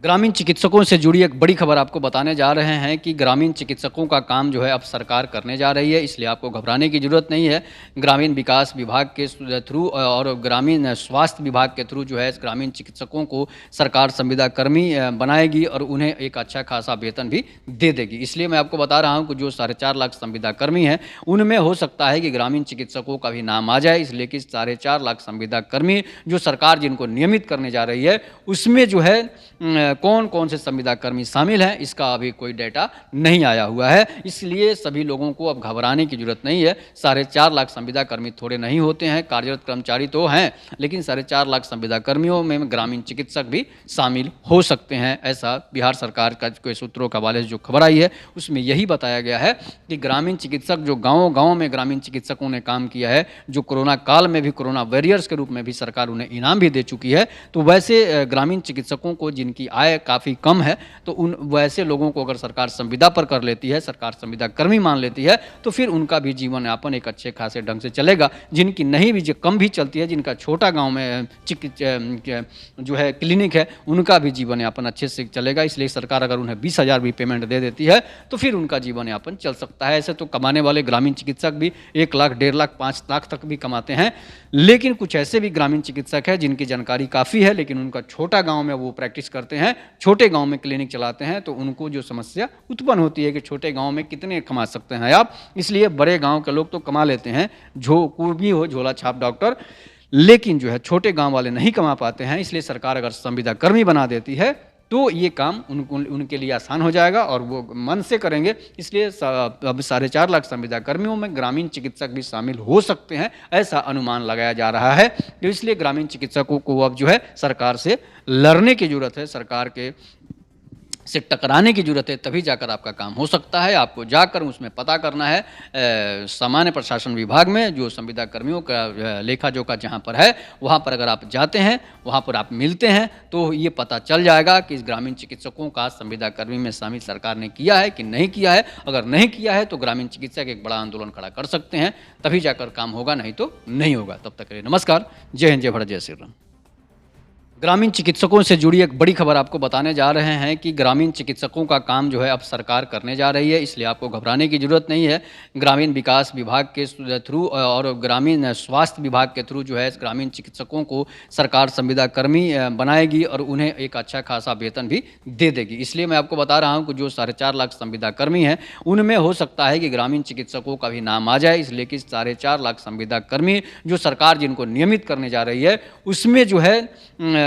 ग्रामीण चिकित्सकों से जुड़ी एक बड़ी खबर आपको बताने जा रहे हैं कि ग्रामीण चिकित्सकों का काम जो है अब सरकार करने जा रही है, इसलिए आपको घबराने की ज़रूरत नहीं है। ग्रामीण विकास विभाग के थ्रू और ग्रामीण स्वास्थ्य विभाग के थ्रू जो है ग्रामीण चिकित्सकों को सरकार संविदा कर्मी बनाएगी और उन्हें एक अच्छा खासा वेतन भी दे देगी। इसलिए मैं आपको बता रहा हूँ कि जो 4.5 लाख संविदा कर्मी हैं, उनमें हो सकता है कि ग्रामीण चिकित्सकों का भी नाम आ जाए, इसलिए कि 4.5 लाख संविदा कर्मी जो सरकार जिनको नियमित करने जा रही है, उसमें जो है कौन कौन से संविदा कर्मी शामिल हैं, इसका अभी कोई डेटा नहीं आया हुआ है। इसलिए सभी लोगों को अब घबराने की ज़रूरत नहीं है। 4.5 लाख संविदा कर्मी थोड़े नहीं होते हैं, कार्यरत कर्मचारी तो हैं, लेकिन 4.5 लाख संविदा कर्मियों में ग्रामीण चिकित्सक भी शामिल हो सकते हैं। ऐसा बिहार सरकार का कोई सूत्रों के हवाले से जो खबर आई है, उसमें यही बताया गया है कि ग्रामीण चिकित्सक जो गाँव-गाँव में ग्रामीण चिकित्सकों ने काम किया है, जो कोरोना काल में भी कोरोना वॉरियर्स के रूप में भी सरकार उन्हें इनाम भी दे चुकी है, तो वैसे ग्रामीण चिकित्सकों को जिनकी आय काफ़ी कम है, तो उन वैसे लोगों को अगर सरकार संविदा पर कर लेती है, सरकार संविदा कर्मी मान लेती है, तो फिर उनका भी जीवन यापन एक अच्छे खासे ढंग से चलेगा। जिनकी नहीं भी जो कम भी चलती है, जिनका छोटा गाँव में जो है क्लिनिक है, उनका भी जीवन यापन अच्छे से चलेगा। इसलिए सरकार अगर उन्हें 20,000 भी पेमेंट दे देती है, तो फिर उनका जीवन यापन चल सकता है। ऐसे तो कमाने वाले ग्रामीण चिकित्सक भी 1 लाख, 1.5 लाख, 5 लाख तक भी कमाते हैं, लेकिन कुछ ऐसे भी ग्रामीण चिकित्सक हैं जिनकी जानकारी काफ़ी है, लेकिन उनका छोटा गाँव में वो प्रैक्टिस करते हैं, छोटे गांव में क्लिनिक चलाते हैं, तो उनको जो समस्या उत्पन्न होती है कि छोटे गांव में कितने कमा सकते हैं आप, इसलिए बड़े गांव के लोग तो कमा लेते हैं, जो कोई भी हो झोला छाप डॉक्टर, लेकिन जो है छोटे गांव वाले नहीं कमा पाते हैं। इसलिए सरकार अगर संविदा कर्मी बना देती है, तो ये काम उनके लिए आसान हो जाएगा और वो मन से करेंगे। इसलिए अब 4.5 लाख संविदा कर्मियों में ग्रामीण चिकित्सक भी शामिल हो सकते हैं, ऐसा अनुमान लगाया जा रहा है। तो इसलिए ग्रामीण चिकित्सकों को अब जो है सरकार से लड़ने की ज़रूरत है, सरकार के से टकराने की ज़रूरत है, तभी जाकर आपका काम हो सकता है। आपको जाकर उसमें पता करना है सामान्य प्रशासन विभाग में जो संविदा कर्मियों का लेखा जोखा जहाँ पर है, वहाँ पर अगर आप जाते हैं, वहाँ पर आप मिलते हैं, तो ये पता चल जाएगा कि इस ग्रामीण चिकित्सकों का संविदा कर्मी में शामिल सरकार ने किया है कि नहीं किया है। अगर नहीं किया है तो ग्रामीण चिकित्सक एक बड़ा आंदोलन खड़ा कर सकते हैं, तभी जाकर काम होगा, नहीं तो नहीं होगा। तब तक के लिए नमस्कार। जय हिंद, जय भारत, जय श्री राम। ग्रामीण चिकित्सकों से जुड़ी एक बड़ी खबर आपको बताने जा रहे हैं कि ग्रामीण चिकित्सकों का काम जो है अब सरकार करने जा रही है, इसलिए आपको घबराने की ज़रूरत नहीं है। ग्रामीण विकास विभाग के थ्रू और ग्रामीण स्वास्थ्य विभाग के थ्रू जो है ग्रामीण चिकित्सकों को सरकार संविदा कर्मी बनाएगी और उन्हें एक अच्छा खासा वेतन भी दे देगी। इसलिए मैं आपको बता रहा हूँ कि जो 4.5 लाख संविदा कर्मी हैं, उनमें हो सकता है कि ग्रामीण चिकित्सकों का भी नाम आ जाए, इसलिए कि 4.5 लाख संविदा कर्मी जो सरकार जिनको नियमित करने जा रही है, उसमें जो है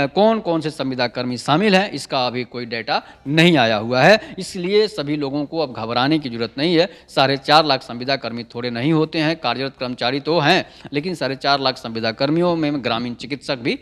कौन कौन से संविदा कर्मी शामिल हैं, इसका अभी कोई डेटा नहीं आया हुआ है। इसलिए सभी लोगों को अब घबराने की ज़रूरत नहीं है। 4.5 लाख संविदा कर्मी थोड़े नहीं होते हैं, कार्यरत कर्मचारी तो हैं, लेकिन 4.5 लाख संविदा कर्मियों में ग्रामीण चिकित्सक भी